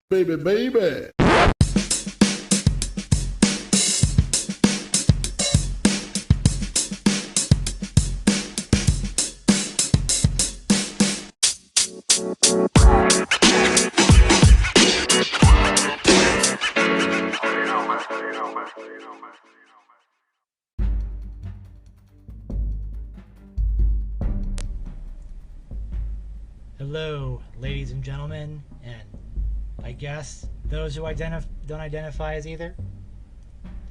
Baby, baby. Hello, ladies and gentlemen, and I guess those who don't identify as either.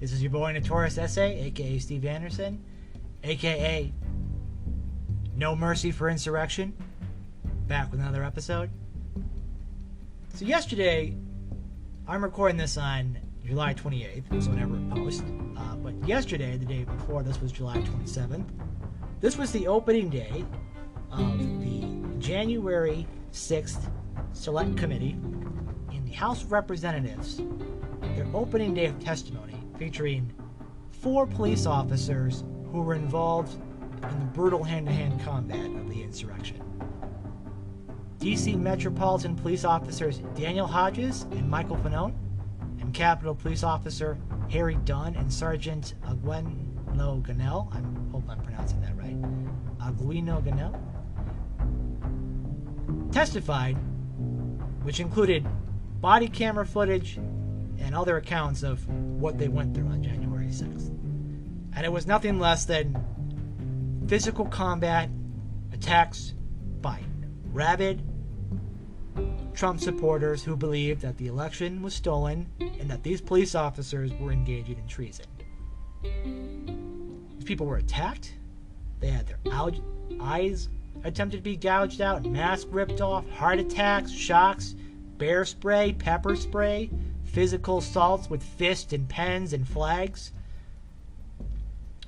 This is your boy NotoriousSA, aka Steve Anderson, aka No Mercy for Insurrection, back with another episode. So yesterday, I'm recording this on July 28th, so whenever it posts, but yesterday, the day before, this was July 27th. This was the opening day of the January 6th Select Committee in the House of Representatives, their opening day of testimony featuring 4 police officers who were involved in the brutal hand-to-hand combat of the insurrection. DC Metropolitan Police Officers Daniel Hodges and Michael Fanone, and Capitol Police Officer Harry Dunn and Sergeant Aguino Ganell, I hope I'm pronouncing that right, Aguino Ganell, testified, which included body camera footage and other accounts of what they went through on January 6th. And it was nothing less than physical combat attacks by rabid Trump supporters who believed that the election was stolen and that these police officers were engaging in treason. These people were attacked. They had their eyes attempted to be gouged out, mask ripped off, heart attacks, shocks, bear spray, pepper spray, physical assaults with fists and pens and flags,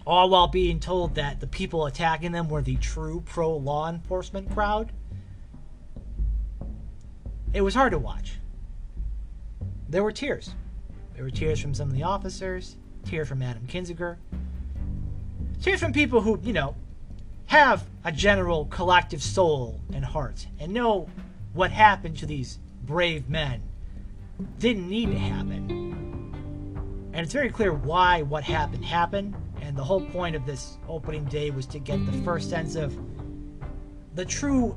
all while being told that the people attacking them were the true pro-law enforcement crowd. It was hard to watch. There were tears. There were tears from some of the officers, tears from Adam Kinzinger, tears from people who, have a general collective soul and heart and know what happened to these brave men didn't need to happen. And it's very clear why what happened, and the whole point of this opening day was to get the first sense of the true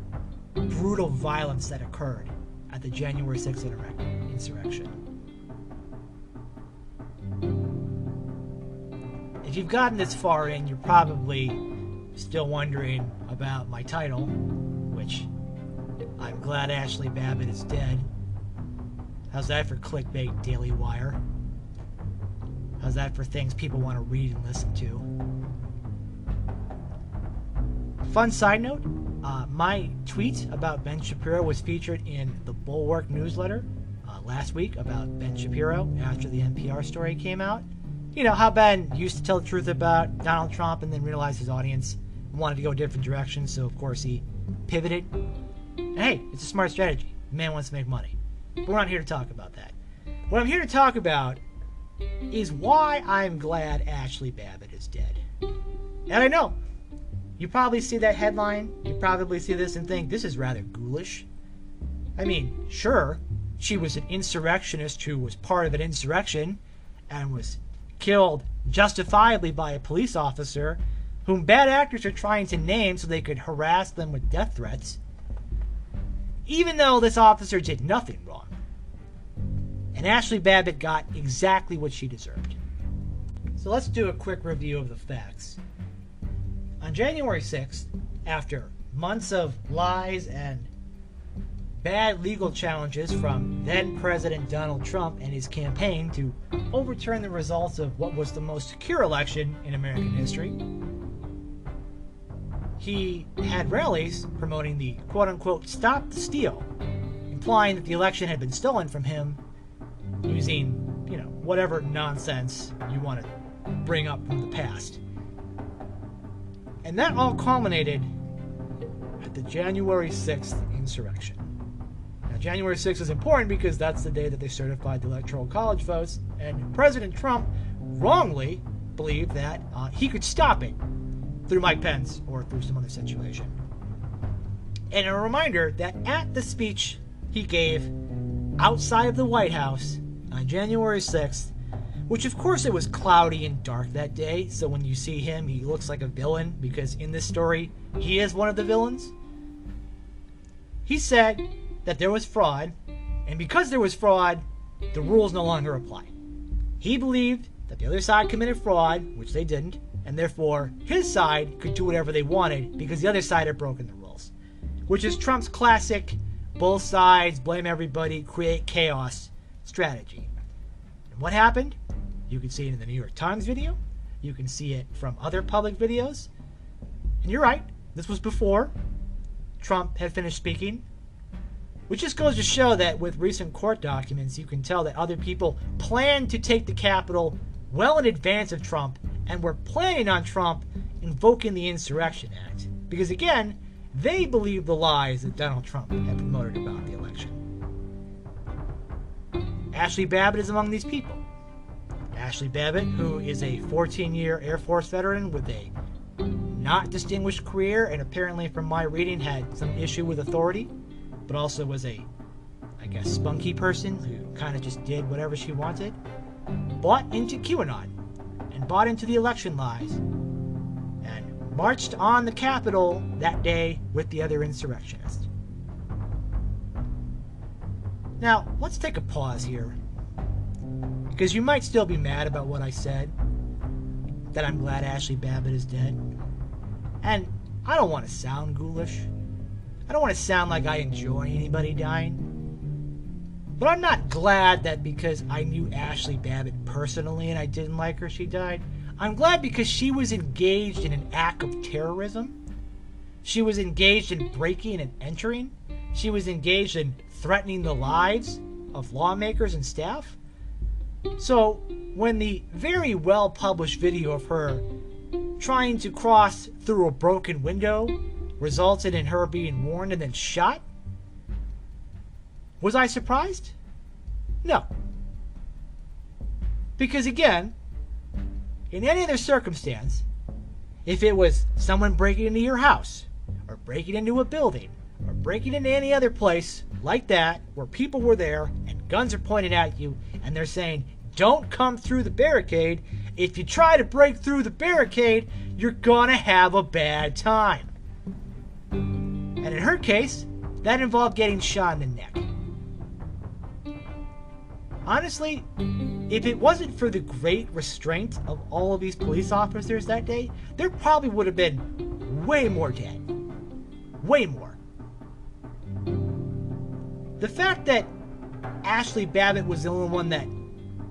brutal violence that occurred at the January 6th insurrection. If you've gotten this far in, you're probably still wondering about my title, which I'm glad Ashli Babbitt is dead. How's that for clickbait, Daily Wire? How's that for things people want to read and listen to? Fun side note, my tweet about Ben Shapiro was featured in the Bulwark newsletter last week about Ben Shapiro after the NPR story came out. You know, how Ben used to tell the truth about Donald Trump and then realized his audience wanted to go a different direction, so of course he pivoted. And hey, it's a smart strategy. The man wants to make money. But we're not here to talk about that. What I'm here to talk about is why I'm glad Ashli Babbitt is dead. And I know, you probably see that headline, you probably see this and think, this is rather ghoulish. I mean, sure, she was an insurrectionist who was part of an insurrection and was killed justifiably by a police officer whom bad actors are trying to name so they could harass them with death threats, even though this officer did nothing wrong. And Ashli Babbitt got exactly what she deserved. So let's do a quick review of the facts. On January 6th, after months of lies and bad legal challenges from then-President Donald Trump and his campaign to overturn the results of what was the most secure election in American history, he had rallies promoting the quote-unquote Stop the Steal, implying that the election had been stolen from him using, whatever nonsense you want to bring up from the past. And that all culminated at the January 6th insurrection. Now, January 6th is important because that's the day that they certified the Electoral College votes, and President Trump wrongly believed that he could stop it through Mike Pence or through some other situation. And a reminder that at the speech he gave outside of the White House on January 6th, which of course it was cloudy and dark that day, so when you see him, he looks like a villain, because in this story, he is one of the villains. He said that there was fraud, and because there was fraud, the rules no longer apply. He believed that the other side committed fraud, which they didn't, and therefore his side could do whatever they wanted because the other side had broken the rules, which is Trump's classic both sides, blame everybody, create chaos strategy. And what happened? You can see it in the New York Times video. You can see it from other public videos. And you're right, this was before Trump had finished speaking, which just goes to show that with recent court documents, you can tell that other people planned to take the Capitol well in advance of Trump and were planning on Trump invoking the Insurrection Act. Because again, they believed the lies that Donald Trump had promoted about the election. Ashli Babbitt is among these people. Ashli Babbitt, who is a 14-year Air Force veteran with a not distinguished career, and apparently from my reading had some issue with authority, but also was a, I guess, spunky person who kind of just did whatever she wanted, bought into QAnon and bought into the election lies and marched on the Capitol that day with the other insurrectionists. Now, let's take a pause here, because you might still be mad about what I said, that I'm glad Ashli Babbitt is dead. And I don't want to sound ghoulish. I don't want to sound like I enjoy anybody dying. But I'm not glad that because I knew Ashli Babbitt personally and I didn't like her, she died. I'm glad because she was engaged in an act of terrorism. She was engaged in breaking and entering. She was engaged in threatening the lives of lawmakers and staff. So when the very well-published video of her trying to cross through a broken window resulted in her being warned and then shot, was I surprised? No. Because again, in any other circumstance, if it was someone breaking into your house, or breaking into a building, or breaking into any other place like that, where people were there, and guns are pointed at you, and they're saying, don't come through the barricade. If you try to break through the barricade, you're gonna have a bad time. And in her case, that involved getting shot in the neck. Honestly, if it wasn't for the great restraint of all of these police officers that day, there probably would have been way more dead. Way more. The fact that Ashli Babbitt was the only one that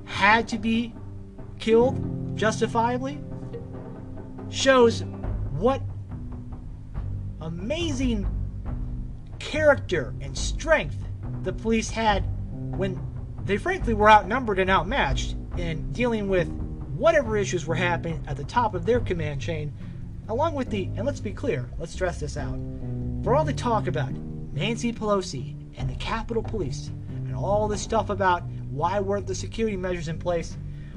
had to be killed justifiably shows what amazing character and strength the police had when they frankly were outnumbered and outmatched in dealing with whatever issues were happening at the top of their command chain, along with the, and let's be clear, let's stress this out, for all the talk about Nancy Pelosi and the Capitol Police and all this stuff about why weren't the security measures in place,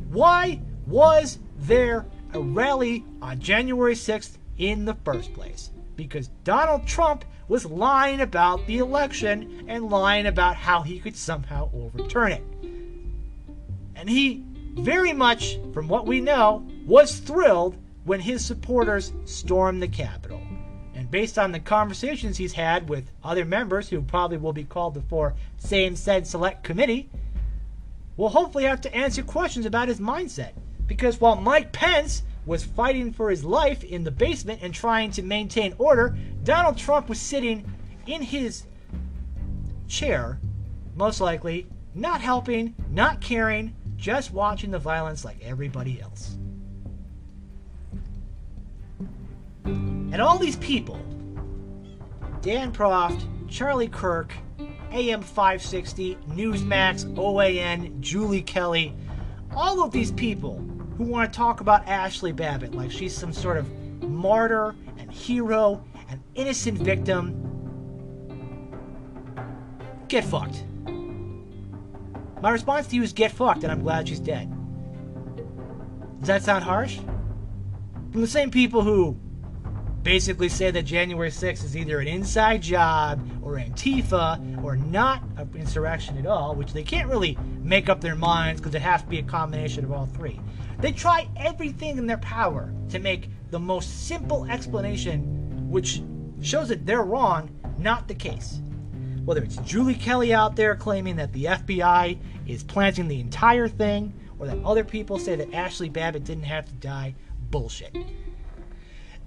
why was there a rally on January 6th in the first place? Because Donald Trump was lying about the election and lying about how he could somehow overturn it. And he very much, from what we know, was thrilled when his supporters stormed the Capitol. And based on the conversations he's had with other members who probably will be called before same said select committee, we'll hopefully have to answer questions about his mindset. Because while Mike Pence was fighting for his life in the basement and trying to maintain order, Donald Trump was sitting in his chair, most likely, not helping, not caring, just watching the violence like everybody else. And all these people, Dan Proft, Charlie Kirk, AM 560, Newsmax, OAN, Julie Kelly, all of these people who want to talk about Ashli Babbitt like she's some sort of martyr and hero and innocent victim, get fucked. My response to you is get fucked, and I'm glad she's dead. Does that sound harsh? From the same people who basically say that January 6th is either an inside job or Antifa or not an insurrection at all, which they can't really make up their minds because it has to be a combination of all three. They try everything in their power to make the most simple explanation, which shows that they're wrong, not the case. Whether it's Julie Kelly out there claiming that the FBI is planting the entire thing, or that other people say that Ashli Babbitt didn't have to die, bullshit.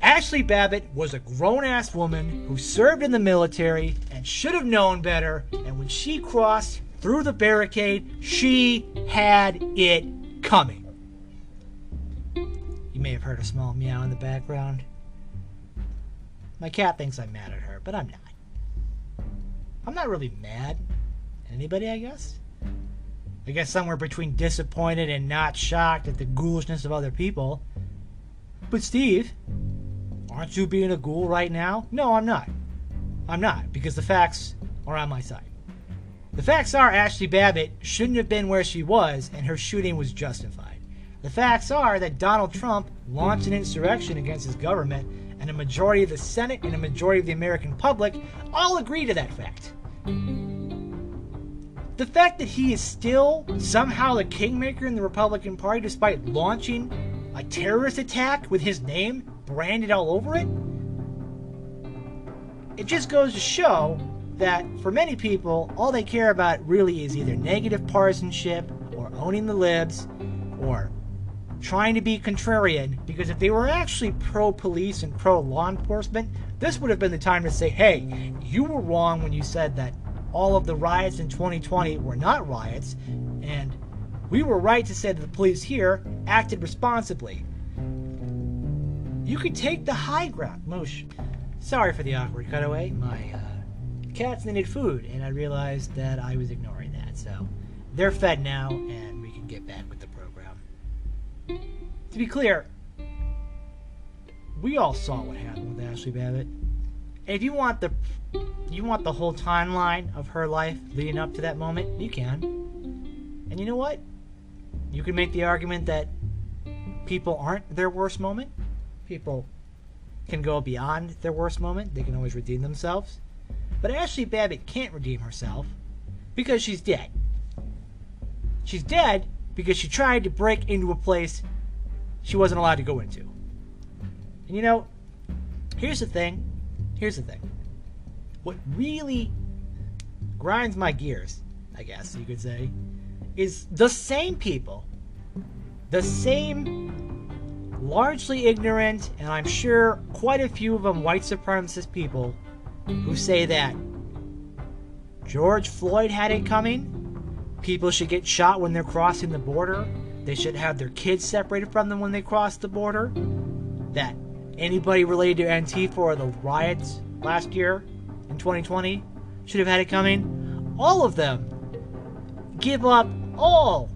Ashli Babbitt was a grown-ass woman who served in the military and should have known better, and when she crossed through the barricade, she had it coming. You may have heard a small meow in the background. My cat thinks I'm mad at her, but I'm not. I'm not really mad at anybody, I guess. I guess somewhere between disappointed and not shocked at the ghoulishness of other people. But Steve, aren't you being a ghoul right now? No, I'm not. I'm not, because the facts are on my side. The facts are Ashli Babbitt shouldn't have been where she was, and her shooting was justified. The facts are that Donald Trump launched an insurrection against his government, and a majority of the Senate and a majority of the American public all agree to that fact. The fact that he is still somehow the kingmaker in the Republican Party despite launching a terrorist attack with his name branded all over it, it just goes to show that for many people, all they care about really is either negative partisanship or owning the libs or trying to be contrarian, because if they were actually pro-police and pro-law enforcement, this would have been the time to say, hey, you were wrong when you said that all of the riots in 2020 were not riots, and we were right to say that the police here acted responsibly. You could take the high ground. Moosh. Sorry for the awkward cutaway. My cats needed food, and I realized that I was ignoring that. So they're fed now, and we can get back with the program. To be clear, we all saw what happened with Ashli Babbitt. And if you want the whole timeline of her life leading up to that moment, you can. And you know what? You can make the argument that people aren't their worst moment. People can go beyond their worst moment. They can always redeem themselves. But Ashli Babbitt can't redeem herself because she's dead. She's dead because she tried to break into a place she wasn't allowed to go into. And you know, here's the thing. What really grinds my gears, I guess you could say, is the same people, the same largely ignorant, and I'm sure quite a few of them white supremacist people, who say that George Floyd had it coming, people should get shot when they're crossing the border, they should have their kids separated from them when they cross the border, that anybody related to Antifa or the riots last year in 2020 should have had it coming. All of them give up all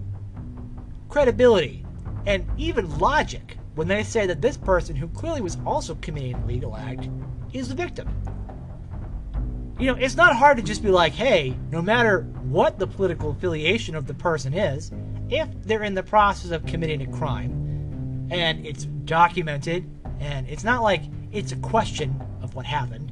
credibility and even logic when they say that this person, who clearly was also committing an illegal act, is the victim. You know, it's not hard to just be like, hey, no matter what the political affiliation of the person is, if they're in the process of committing a crime and it's documented, and it's not like it's a question of what happened.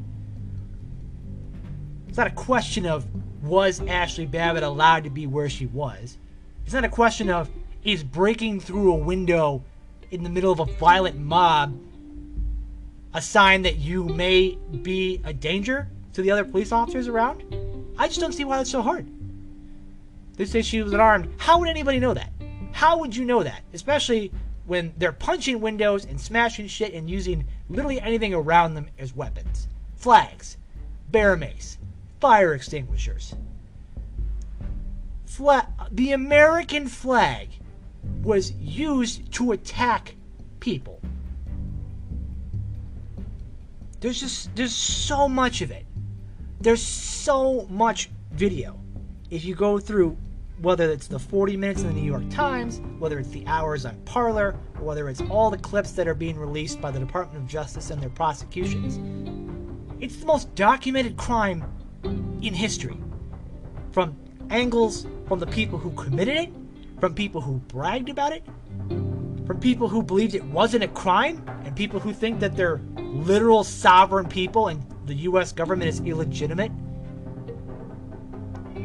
It's not a question of, was Ashli Babbitt allowed to be where she was? It's not a question of, is breaking through a window in the middle of a violent mob a sign that you may be a danger to the other police officers around? I just don't see why that's so hard. They say she was unarmed. How would anybody know that? How would you know that? Especially when they're punching windows and smashing shit and using literally anything around them as weapons. Flags, bear mace, fire extinguishers. The American flag was used to attack people. There's so much of it. There's so much video. If you go through, whether it's the 40 minutes in the New York Times, whether it's the hours on Parler, or whether it's all the clips that are being released by the Department of Justice and their prosecutions, it's the most documented crime in history. From angles from the people who committed it, from people who bragged about it, from people who believed it wasn't a crime, and people who think that they're literal sovereign people and the U.S. government is illegitimate.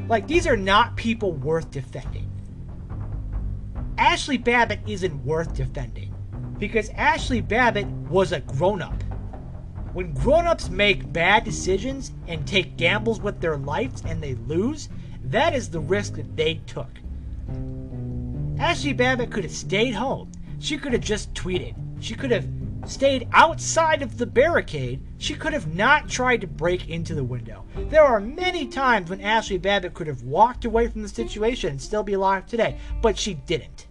Like, these are not people worth defending. Ashli Babbitt isn't worth defending because Ashli Babbitt was a grown-up. When grown-ups make bad decisions and take gambles with their lives and they lose, that is the risk that they took. Ashli Babbitt could have stayed home. She could have just tweeted. She could have stayed outside of the barricade. She could have not tried to break into the window. There are many times when Ashli Babbitt could have walked away from the situation and still be alive today, but she didn't.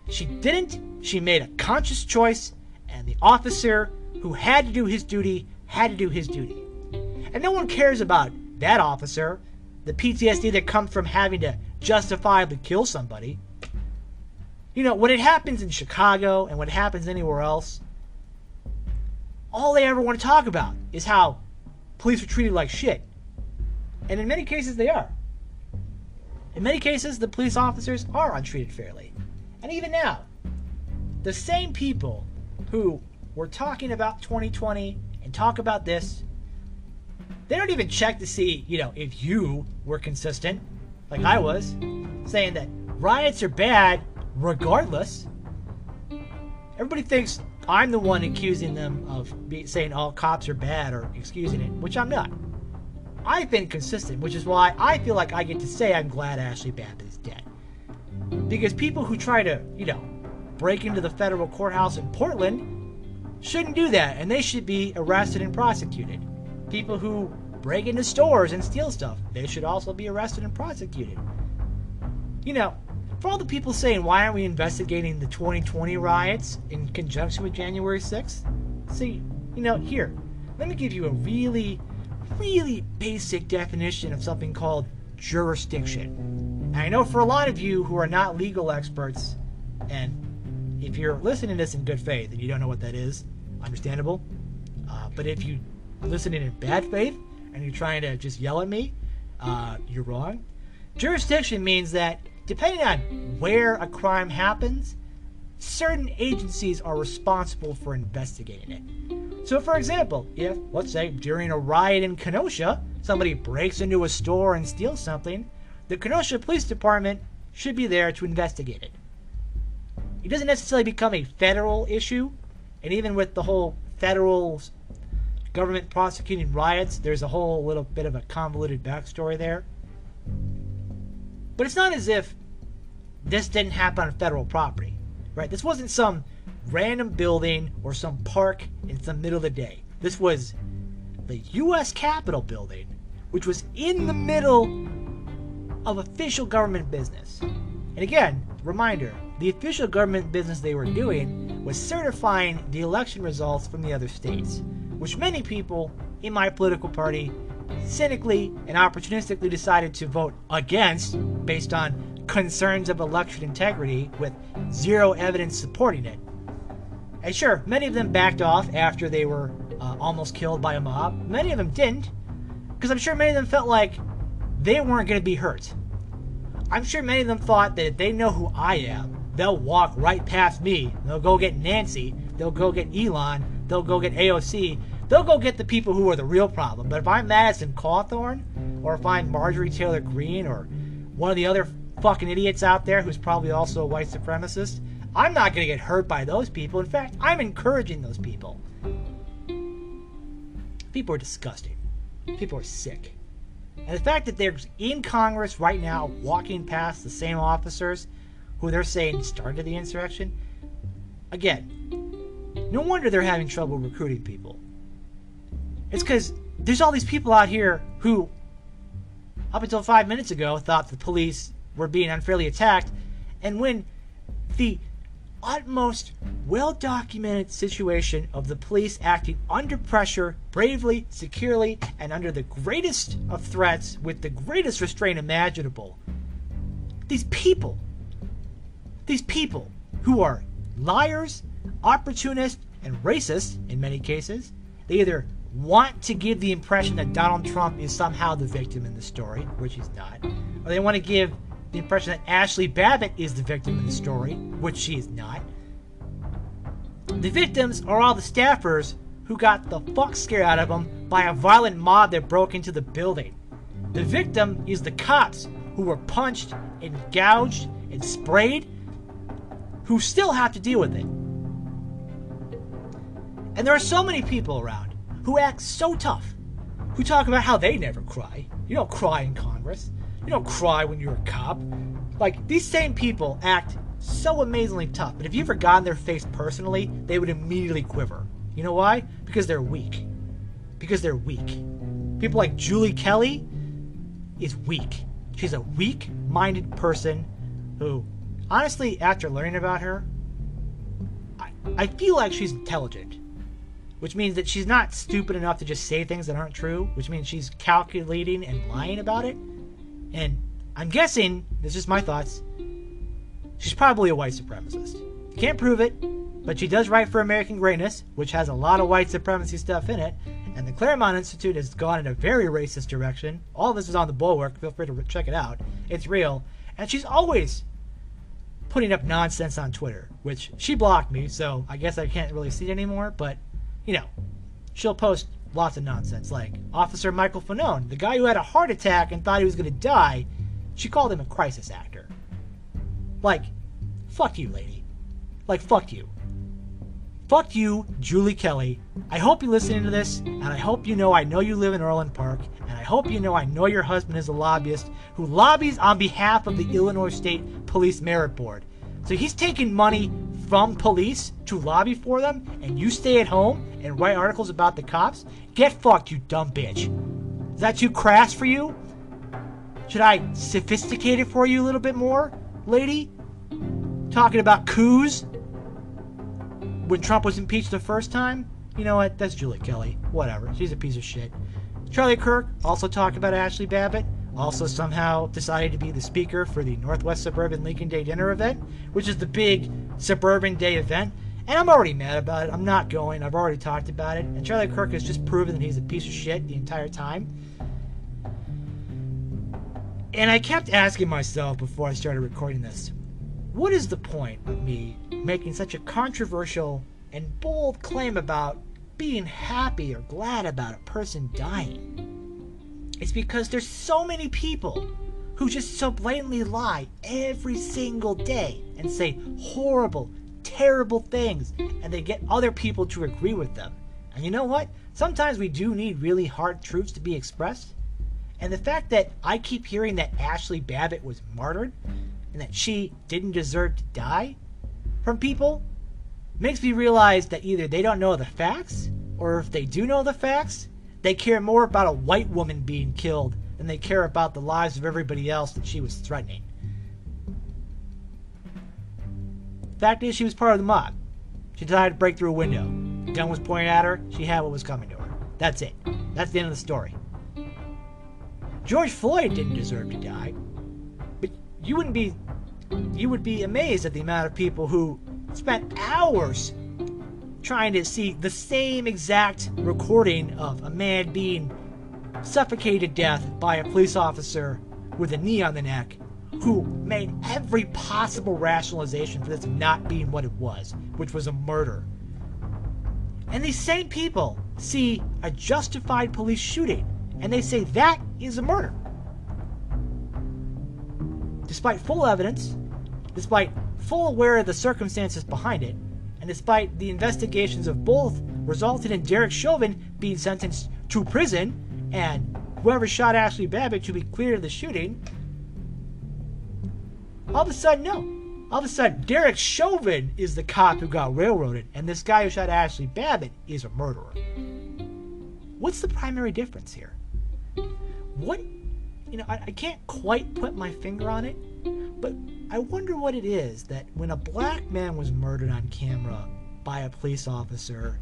She didn't. She made a conscious choice, and the officer who had to do his duty had to do his duty. And no one cares about that officer, the PTSD that comes from having to justifiably kill somebody. You know, when it happens in Chicago and when it happens anywhere else, all they ever want to talk about is how police are treated like shit. And in many cases, they are. In many cases, the police officers are untreated fairly. And even now, the same people who were talking about 2020 and talk about this, they don't even check to see, if you were consistent, like I was, saying that riots are bad regardless. Everybody thinks I'm the one accusing them of saying all cops are bad or excusing it, which I'm not. I've been consistent, which is why I feel like I get to say I'm glad Ashli Babbitt is dead. Because people who try to, break into the federal courthouse in Portland shouldn't do that, and they should be arrested and prosecuted. People who break into stores and steal stuff, they should also be arrested and prosecuted. For all the people saying, why aren't we investigating the 2020 riots in conjunction with January 6th? See, here, let me give you a really, really basic definition of something called jurisdiction. And I know for a lot of you who are not legal experts, and if you're listening to this in good faith and you don't know what that is, understandable. But if you listen in bad faith and you're trying to just yell at me, you're wrong. Jurisdiction means that depending on where a crime happens, certain agencies are responsible for investigating it. So, for example, if, let's say, during a riot in Kenosha, somebody breaks into a store and steals something, the Kenosha Police Department should be there to investigate it. It doesn't necessarily become a federal issue, and even with the whole federal government prosecuting riots, there's a whole little bit of a convoluted backstory there. But it's not as if this didn't happen on federal property, right? This wasn't some random building or some park in the middle of the day. This was the U.S. Capitol building, which was in the middle of official government business. And again, reminder, the official government business they were doing was certifying the election results from the other states, which many people in my political party cynically and opportunistically decided to vote against based on concerns of election integrity with zero evidence supporting it. And sure, many of them backed off after they were almost killed by a mob. Many of them didn't, because I'm sure many of them felt like they weren't going to be hurt. I'm sure many of them thought that if they know who I am, they'll walk right past me. They'll go get Nancy. They'll go get Elon. They'll go get AOC. They'll go get the people who are the real problem. But if I'm Madison Cawthorn, or if I'm Marjorie Taylor Greene, or one of the other fucking idiots out there who's probably also a white supremacist, I'm not going to get hurt by those people. In fact, I'm encouraging those people. People are disgusting. People are sick. And the fact that they're in Congress right now walking past the same officers who they're saying started the insurrection, again, no wonder they're having trouble recruiting people. It's because there's all these people out here who, up until 5 minutes ago, thought the police were being unfairly attacked, and when the utmost well-documented situation of the police acting under pressure, bravely, securely, and under the greatest of threats with the greatest restraint imaginable, these people who are liars, opportunists, and racist in many cases, they either want to give the impression that Donald Trump is somehow the victim in the story, which he's not, or they want to give the impression that Ashli Babbitt is the victim in the story, which she is not. The victims are all the staffers who got the fuck scared out of them by a violent mob that broke into the building. The victim is the cops who were punched and gouged and sprayed, who still have to deal with it. And there are so many people around who act so tough, who talk about how they never cry. You don't cry in Congress. You don't cry when you're a cop. Like, these same people act so amazingly tough, but if you ever got in their face personally, they would immediately quiver. You know why? Because they're weak. Because they're weak. People like Julie Kelly is weak. She's a weak-minded person who, honestly, after learning about her, I feel like she's intelligent. Which means that she's not stupid enough to just say things that aren't true, which means she's calculating and lying about it. And I'm guessing, this is my thoughts, she's probably a white supremacist. Can't prove it, but she does write for American Greatness, which has a lot of white supremacy stuff in it, and the Claremont Institute has gone in a very racist direction. All of this is on the Bulwark, feel free to check it out. It's real. And she's always putting up nonsense on Twitter, which she blocked me, so I guess I can't really see it anymore, but you know, she'll post lots of nonsense, like Officer Michael Fanone, the guy who had a heart attack and thought he was going to die. She called him a crisis actor. Like, fuck you, lady. Like, fuck you. Fuck you, Julie Kelly. I hope you're listening to this, and I hope you know you live in Orland Park, and I hope you know your husband is a lobbyist who lobbies on behalf of the Illinois State Police Merit Board. So he's taking money from police to lobby for them, and you stay at home and write articles about the cops? Get fucked, you dumb bitch. Is that too crass for you? Should I sophisticate it for you a little bit more, lady? Talking about coups when Trump was impeached the first time? You know what? That's Julie Kelly. Whatever. She's a piece of shit. Charlie Kirk also talked about Ashli Babbitt. Also somehow decided to be the speaker for the Northwest Suburban Lincoln Day Dinner event, which is the big Suburban Day event. And I'm already mad about it. I'm not going. I've already talked about it. And Charlie Kirk has just proven that he's a piece of shit the entire time. And I kept asking myself before I started recording this, what is the point of me making such a controversial and bold claim about being happy or glad about a person dying? It's because there's so many people who just so blatantly lie every single day and say horrible, terrible things, and they get other people to agree with them. And you know what? Sometimes we do need really hard truths to be expressed. And the fact that I keep hearing that Ashli Babbitt was martyred and that she didn't deserve to die from people makes me realize that either they don't know the facts, or if they do know the facts, they care more about a white woman being killed than they care about the lives of everybody else that she was threatening. Fact is, she was part of the mob. She decided to break through a window. The gun was pointed at her. She had what was coming to her. That's it. That's the end of the story. George Floyd didn't deserve to die. But you would be amazed at the amount of people who spent hours trying to see the same exact recording of a man being suffocated to death by a police officer with a knee on the neck, who made every possible rationalization for this not being what it was, which was a murder. And these same people see a justified police shooting, and they say that is a murder. Despite full evidence, despite full aware of the circumstances behind it, and despite the investigations of both resulted in Derek Chauvin being sentenced to prison and whoever shot Ashli Babbitt to be cleared of the shooting, all of a sudden, no. All of a sudden, Derek Chauvin is the cop who got railroaded, and this guy who shot Ashli Babbitt is a murderer. What's the primary difference here? What, I can't quite put my finger on it, but I wonder what it is that when a black man was murdered on camera by a police officer,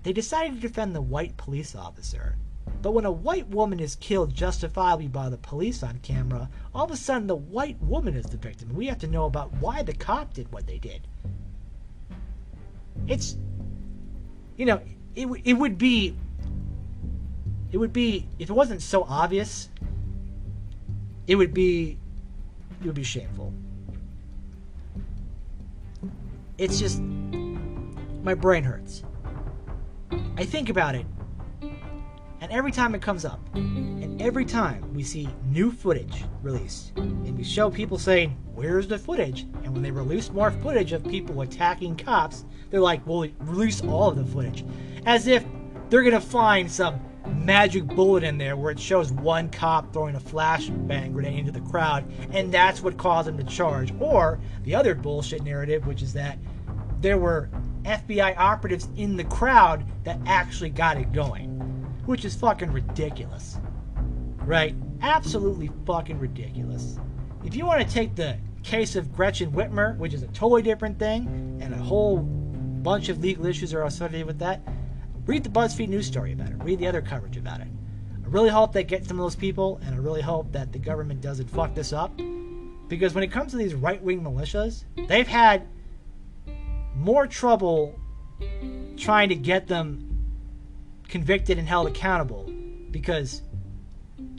they decided to defend the white police officer. But when a white woman is killed justifiably by the police on camera, all of a sudden the white woman is the victim. We have to know about why the cop did what they did. It's, it would be, if it wasn't so obvious, it would be shameful. It's just, my brain hurts. I think about it, and every time it comes up, and every time we see new footage released, and we show people saying, where's the footage? And when they release more footage of people attacking cops, they're like, well, release all of the footage. As if they're going to find some magic bullet in there where it shows one cop throwing a flashbang grenade into the crowd, and that's what caused him to charge. Or the other bullshit narrative, which is that there were FBI operatives in the crowd that actually got it going, which is fucking ridiculous, right? Absolutely fucking ridiculous. If you want to take the case of Gretchen Whitmer, which is a totally different thing, and a whole bunch of legal issues are associated with that, read the BuzzFeed news story about it. Read the other coverage about it. I really hope they get some of those people, and I really hope that the government doesn't fuck this up, because when it comes to these right-wing militias, they've had more trouble trying to get them convicted and held accountable because,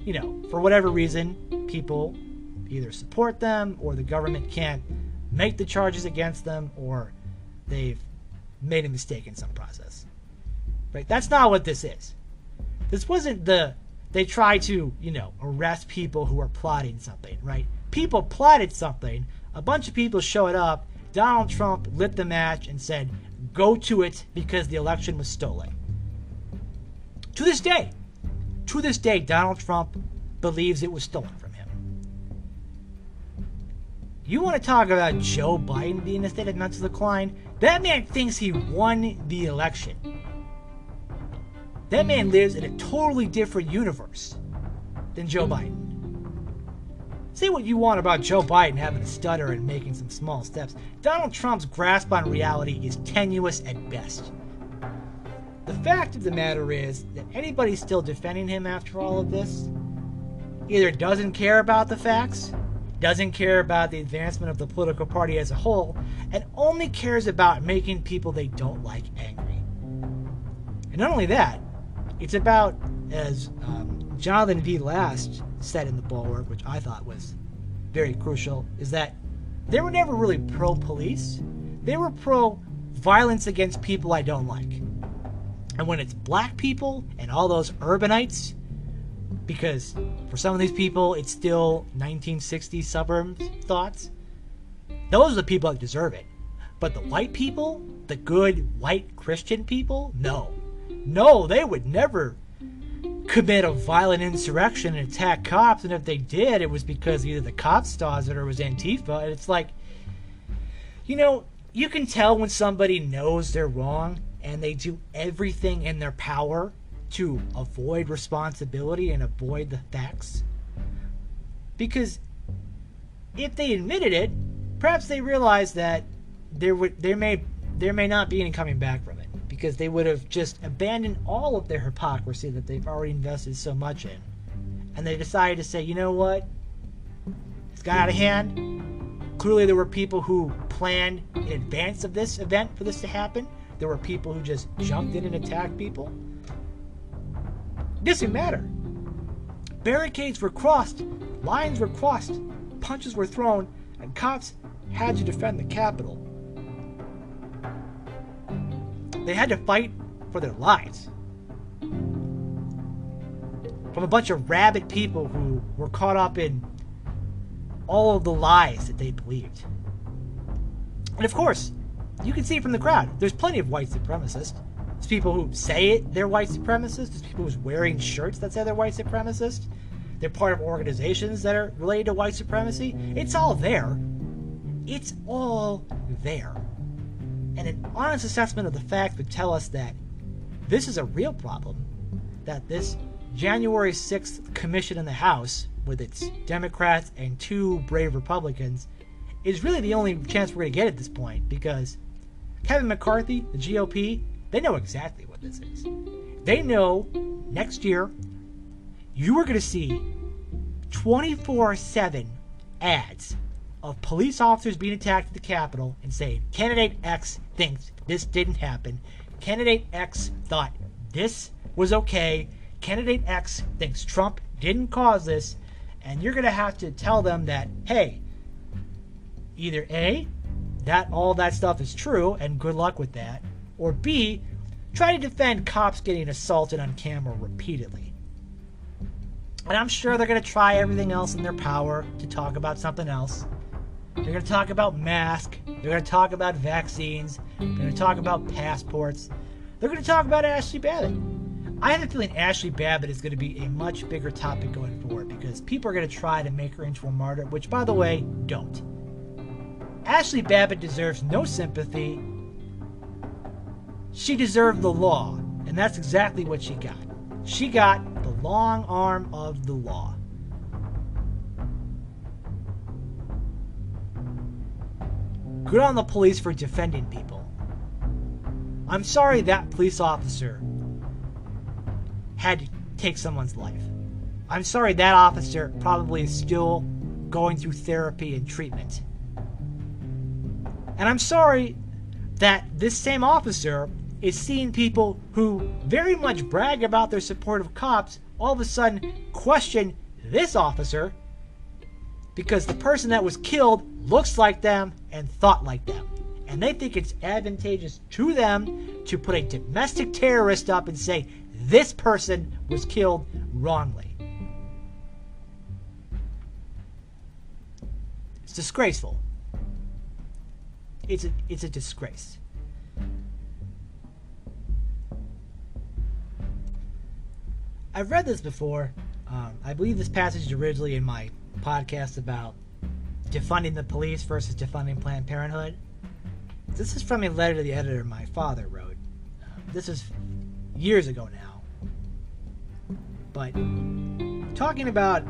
you know, for whatever reason, people either support them or the government can't make the charges against them, or they've made a mistake in some process. Right? That's not what this is. This wasn't they try to, you know, arrest people who are plotting something, right? People plotted something, a bunch of people showed up, Donald Trump lit the match and said, go to it because the election was stolen. To this day, Donald Trump believes it was stolen from him. You want to talk about Joe Biden being in a state of mental decline? That man thinks he won the election. That man lives in a totally different universe than Joe Biden. Say what you want about Joe Biden having a stutter and making some small steps. Donald Trump's grasp on reality is tenuous at best. The fact of the matter is that anybody still defending him after all of this either doesn't care about the facts, doesn't care about the advancement of the political party as a whole, and only cares about making people they don't like angry. And not only that, it's about, as Jonathan V. Last said in The Bulwark, which I thought was very crucial, is that they were never really pro-police. They were pro-violence against people I don't like. And when it's black people and all those urbanites, because for some of these people it's still 1960s suburbs thoughts, those are the people that deserve it. But the white people, the good white Christian people, no, they would never commit a violent insurrection and attack cops, and if they did, it was because either the cops started it or it was Antifa. And it's like, you know, you can tell when somebody knows they're wrong and they do everything in their power to avoid responsibility and avoid the facts. Because if they admitted it, perhaps they realized that there may not be any coming back from it, because they would have just abandoned all of their hypocrisy that they've already invested so much in. And they decided to say, you know what? It's got out of hand. Clearly there were people who planned in advance of this event for this to happen. There were people who just jumped in and attacked people. It doesn't matter. Barricades were crossed, lines were crossed, punches were thrown, and cops had to defend the Capitol. They had to fight for their lives from a bunch of rabid people who were caught up in all of the lies that they believed. And of course, you can see from the crowd, there's plenty of white supremacists. There's people who say they're white supremacists. There's people who's wearing shirts that say they're white supremacists. They're part of organizations that are related to white supremacy. It's all there. It's all there. And an honest assessment of the facts would tell us that this is a real problem, that this January 6th commission in the House, with its Democrats and 2 brave Republicans, is really the only chance we're going to get at this point, because Kevin McCarthy, the GOP, they know exactly what this is. They know next year you are going to see 24/7 ads of police officers being attacked at the Capitol and saying, Candidate X thinks this didn't happen. Candidate X thought this was okay. Candidate X thinks Trump didn't cause this. And you're going to have to tell them that, hey, either A, that all that stuff is true and good luck with that, or B, try to defend cops getting assaulted on camera repeatedly. And I'm sure they're going to try everything else in their power to talk about something else. They're going to talk about masks. They're going to talk about vaccines. They're going to talk about passports. They're going to talk about Ashli Babbitt. I have a feeling Ashli Babbitt is going to be a much bigger topic going forward because people are going to try to make her into a martyr, which, by the way, don't. Ashli Babbitt deserves no sympathy. She deserved the law, and that's exactly what she got. She got the long arm of the law. Good on the police for defending people. I'm sorry that police officer had to take someone's life. I'm sorry that officer probably is still going through therapy and treatment. And I'm sorry that this same officer is seeing people who very much brag about their support of cops all of a sudden question this officer because the person that was killed looks like them and thought like them. And they think it's advantageous to them to put a domestic terrorist up and say this person was killed wrongly. It's disgraceful. It's a disgrace. I've read this before. I believe this passage is originally in my podcast about defunding the police versus defunding Planned Parenthood. This is from a letter to the editor my father wrote. This is years ago now. But talking about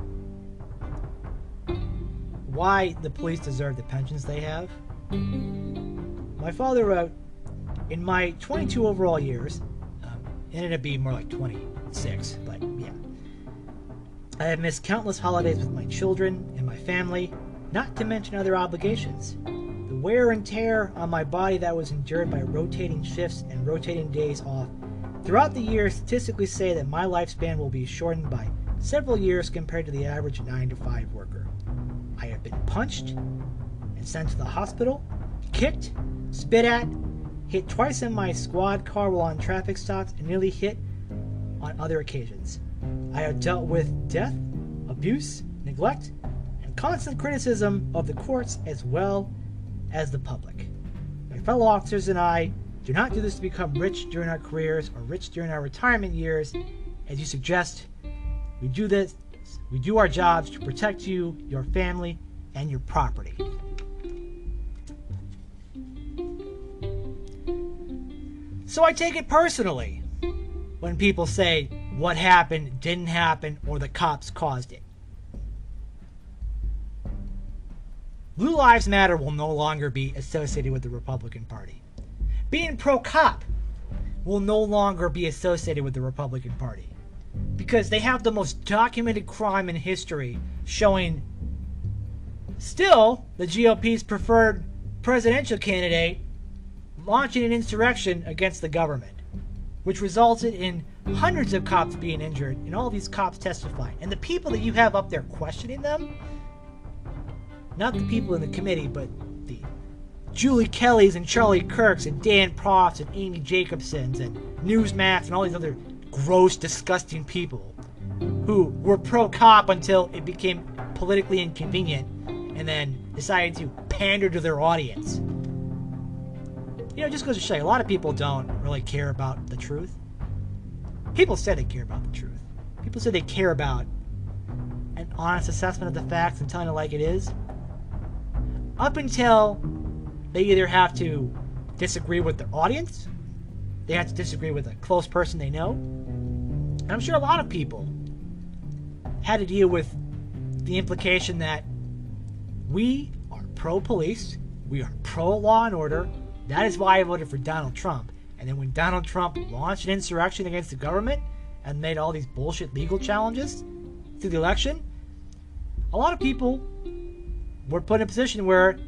why the police deserve the pensions they have, my father wrote, in my 22 overall years, it ended up being more like 26, but yeah, I have missed countless holidays with my children and my family, not to mention other obligations. The wear and tear on my body that was endured by rotating shifts and rotating days off throughout the year statistically say that my lifespan will be shortened by several years compared to the average 9-to-5 worker. I have been punched and sent to the hospital, kicked, spit at, hit twice in my squad car while on traffic stops, and nearly hit on other occasions. I have dealt with death, abuse, neglect, and constant criticism of the courts as well as the public. My fellow officers and I do not do this to become rich during our careers or rich during our retirement years, as you suggest. We do our jobs to protect you, your family, and your property. So I take it personally when people say what happened didn't happen or the cops caused it. Blue Lives Matter will no longer be associated with the Republican Party. Being pro-cop will no longer be associated with the Republican Party because they have the most documented crime in history showing still the GOP's preferred presidential candidate launching an insurrection against the government, which resulted in hundreds of cops being injured and all these cops testifying. And the people that you have up there questioning them, not the people in the committee, but the Julie Kellys and Charlie Kirks and Dan Profts and Amy Jacobsons and Newsmax and all these other gross, disgusting people who were pro-cop until it became politically inconvenient and then decided to pander to their audience. You know, it just goes to show you, a lot of people don't really care about the truth. People say they care about the truth. People say they care about an honest assessment of the facts and telling it like it is. Up until they either have to disagree with their audience, they have to disagree with a close person they know. And I'm sure a lot of people had to deal with the implication that we are pro-police, we are pro-law and order. That is why I voted for Donald Trump. And then when Donald Trump launched an insurrection against the government and made all these bullshit legal challenges through the election, a lot of people were put in a position where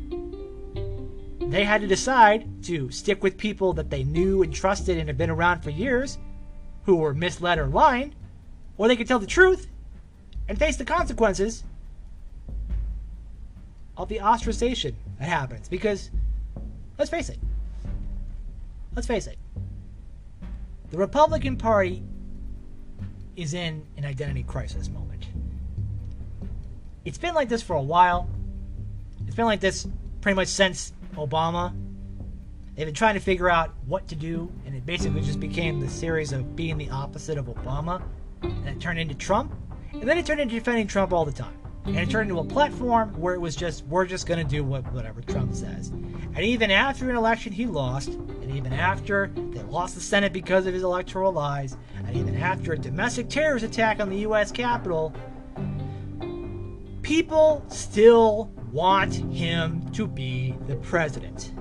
they had to decide to stick with people that they knew and trusted and had been around for years who were misled or lying, or they could tell the truth and face the consequences of the ostracization that happens. Because let's face it. The Republican Party is in an identity crisis moment. It's been like this for a while. It's been like this pretty much since Obama. They've been trying to figure out what to do, and it basically just became the series of being the opposite of Obama, and it turned into Trump, and then it turned into defending Trump all the time. And it turned into a platform where it was just, we're just going to do whatever Trump says. And even after an election he lost, and even after they lost the Senate because of his electoral lies, and even after a domestic terrorist attack on the U.S. Capitol, people still want him to be the president.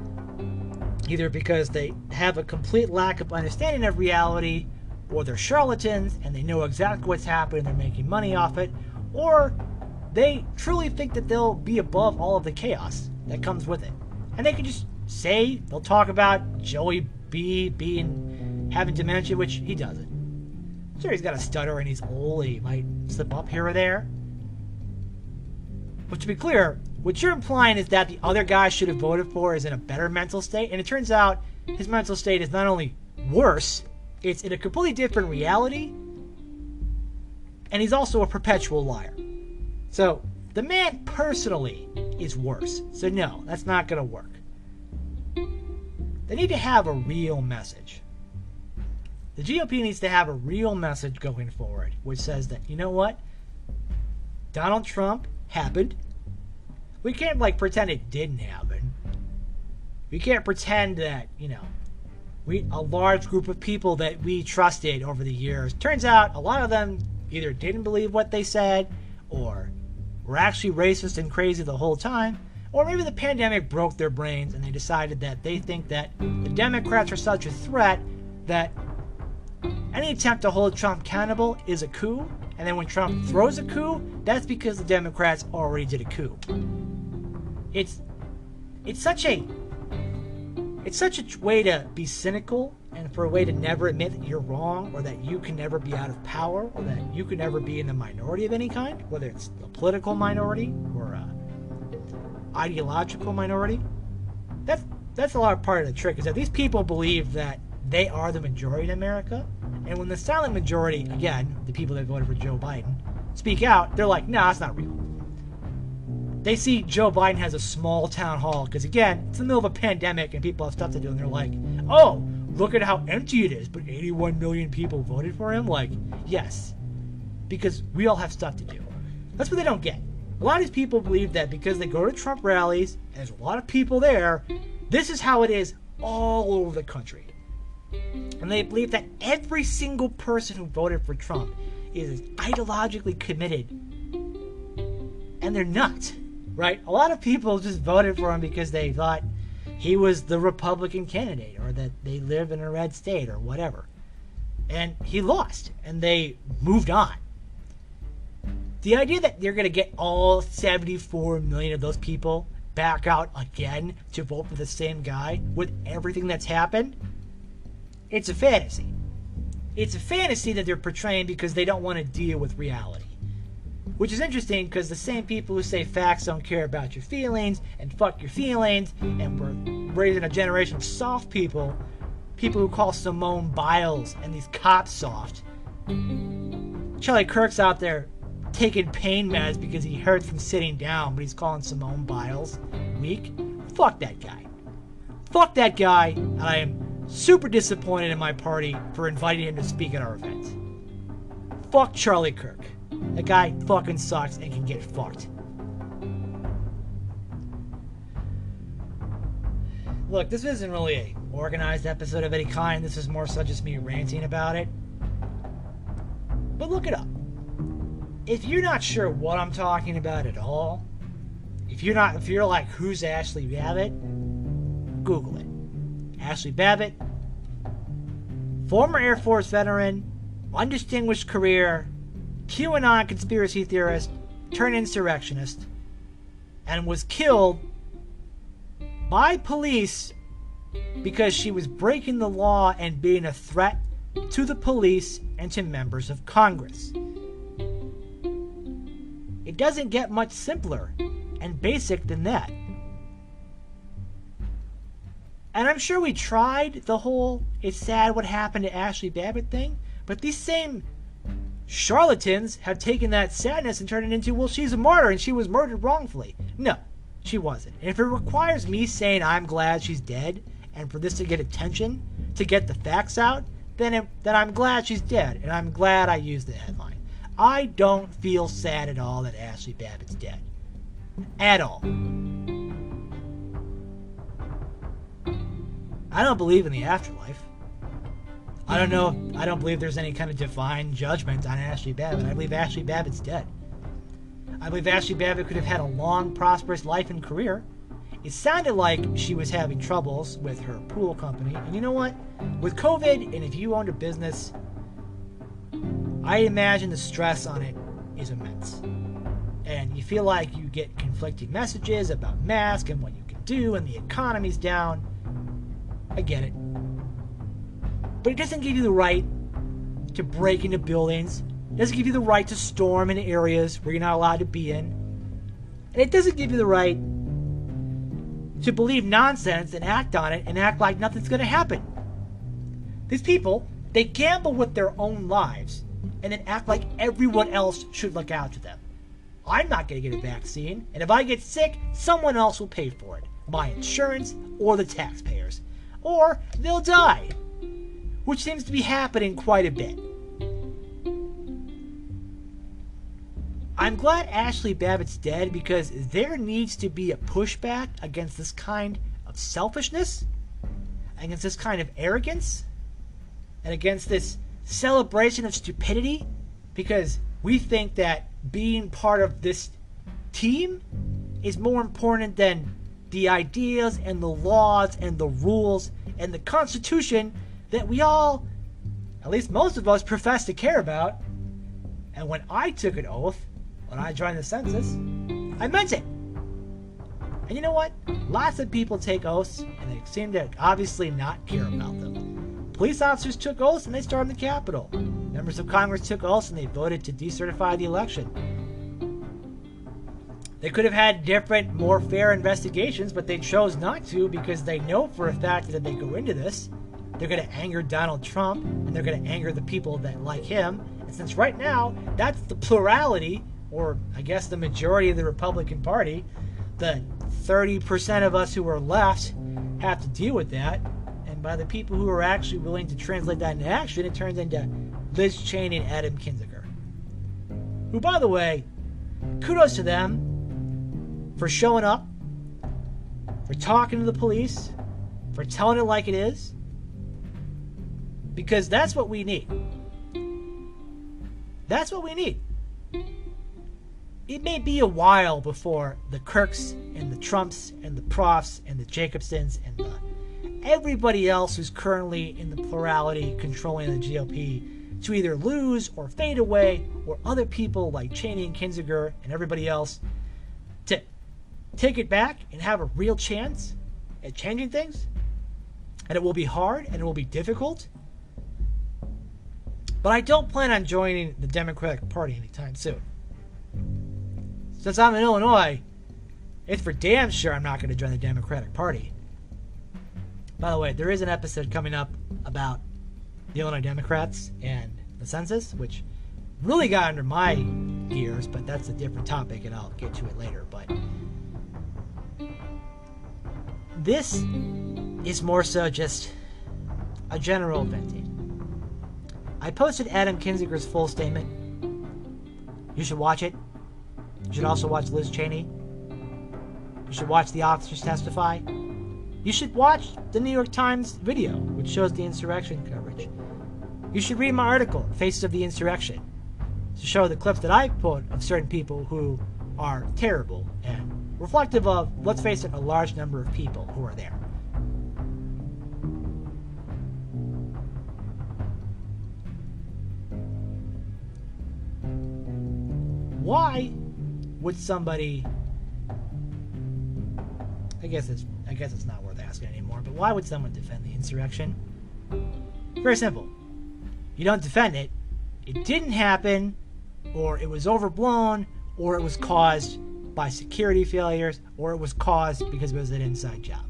Either because they have a complete lack of understanding of reality, or they're charlatans and they know exactly what's happening and they're making money off it, or they truly think that they'll be above all of the chaos that comes with it. And they can just say, they'll talk about Joey B having dementia, which he doesn't. Sure, he's got a stutter and he's old, he might slip up here or there. But to be clear, what you're implying is that the other guy should have voted for is in a better mental state, and it turns out his mental state is not only worse, it's in a completely different reality, and he's also a perpetual liar. So, the man personally is worse. So no, that's not going to work. They need to have a real message. The GOP needs to have a real message going forward, which says that, you know what? Donald Trump happened. We can't, pretend it didn't happen. We can't pretend that, a large group of people that we trusted over the years, turns out a lot of them either didn't believe what they said, or were actually racist and crazy the whole time, or maybe the pandemic broke their brains and they decided that they think that the Democrats are such a threat that any attempt to hold Trump accountable is a coup, and then when Trump throws a coup, that's because the Democrats already did a coup. It's such a way to be cynical, and for a way to never admit that you're wrong, or that you can never be out of power, or that you can never be in the minority of any kind, whether it's a political minority or a ideological minority. That's a lot of part of the trick, is that these people believe that they are the majority in America, and when the silent majority, again, the people that voted for Joe Biden, speak out, they're like, nah, it's not real. They see Joe Biden has a small town hall, because again, it's in the middle of a pandemic and people have stuff to do, and they're like, oh, look at how empty it is, but 81 million people voted for him? Yes, because we all have stuff to do. That's what they don't get. A lot of these people believe that because they go to Trump rallies, and there's a lot of people there, this is how it is all over the country. And they believe that every single person who voted for Trump is ideologically committed. And they're not, right? A lot of people just voted for him because they thought he was the Republican candidate, or that they live in a red state, or whatever. And he lost, and they moved on. The idea that you're going to get all 74 million of those people back out again to vote for the same guy with everything that's happened, it's a fantasy. It's a fantasy that they're portraying because they don't want to deal with reality. Which is interesting, because the same people who say facts don't care about your feelings, and fuck your feelings, and we're raising a generation of soft people who call Simone Biles and these cops soft. Charlie Kirk's out there taking pain meds because he hurts from sitting down, but he's calling Simone Biles weak. Fuck that guy. Fuck that guy, and I am super disappointed in my party for inviting him to speak at our event. Fuck Charlie Kirk. That guy fucking sucks and can get fucked. Look, this isn't really a organized episode of any kind. This is more so just me ranting about it. But look it up. If you're not sure what I'm talking about at all, if you're like, who's Ashli Babbitt? Google it. Ashli Babbitt, former Air Force veteran, undistinguished career, QAnon conspiracy theorist turned insurrectionist, and was killed by police because she was breaking the law and being a threat to the police and to members of Congress. It doesn't get much simpler and basic than that. And I'm sure we tried the whole "it's sad what happened to Ashli Babbitt" thing, but these same charlatans have taken that sadness and turned it into, well, she's a martyr and she was murdered wrongfully. No, she wasn't. And if it requires me saying I'm glad she's dead, and for this to get attention, to get the facts out, then I'm glad she's dead, and I'm glad I used the headline. I don't feel sad at all that Ashli Babbitt's dead. At all. I don't believe in the afterlife. I don't believe there's any kind of divine judgment on Ashli Babbitt. I believe Ashli Babbitt's dead. I believe Ashli Babbitt could have had a long, prosperous life and career. It sounded like she was having troubles with her pool company. And you know what? With COVID, and if you owned a business, I imagine the stress on it is immense. And you feel like you get conflicting messages about masks and what you can do, and the economy's down. I get it. But it doesn't give you the right to break into buildings. It doesn't give you the right to storm into areas where you're not allowed to be in. And it doesn't give you the right to believe nonsense and act on it and act like nothing's going to happen. These people, they gamble with their own lives and then act like everyone else should look out to them. I'm not going to get a vaccine, and if I get sick, someone else will pay for it. My insurance or the taxpayers. Or they'll die, which seems to be happening quite a bit. I'm glad Ashli Babbitt's dead because there needs to be a pushback against this kind of selfishness, against this kind of arrogance, and against this celebration of stupidity, because we think that being part of this team is more important than the ideas and the laws and the rules and the Constitution that we all, at least most of us, profess to care about. And when I took an oath, when I joined the census, I meant it. And you know what? Lots of people take oaths, and they seem to obviously not care about them. Police officers took oaths, and they stormed the Capitol. Members of Congress took oaths, and they voted to decertify the election. They could have had different, more fair investigations, but they chose not to because they know for a fact that if they go into this, they're going to anger Donald Trump, and they're going to anger the people that like him. And since right now, that's the plurality, or I guess the majority of the Republican Party, the 30% of us who are left have to deal with that. And by the people who are actually willing to translate that into action, it turns into Liz Cheney and Adam Kinzinger. Who, by the way, kudos to them for showing up, for talking to the police, for telling it like it is. Because that's what we need. That's what we need. It may be a while before the Kirks and the Trumps and the Profs and the Jacobsons and everybody else who's currently in the plurality controlling the GOP to either lose or fade away, or other people like Cheney and Kinzinger and everybody else to take it back and have a real chance at changing things. And it will be hard and it will be difficult. But I don't plan on joining the Democratic Party anytime soon. Since I'm in Illinois, it's for damn sure I'm not going to join the Democratic Party. By the way, there is an episode coming up about the Illinois Democrats and the census, which really got under my gears, but that's a different topic and I'll get to it later. But this is more so just a general venting. I posted Adam Kinzinger's full statement. You should watch it. You should also watch Liz Cheney. You should watch the officers testify. You should watch the New York Times video, which shows the insurrection coverage. You should read my article, Faces of the Insurrection, to show the clips that I put of certain people who are terrible and reflective of, let's face it, a large number of people who are there. Why would somebody, I guess it's not worth asking anymore, but why would someone defend the insurrection? Very simple. You don't defend it. It didn't happen, or it was overblown, or it was caused by security failures, or it was caused because it was an inside job.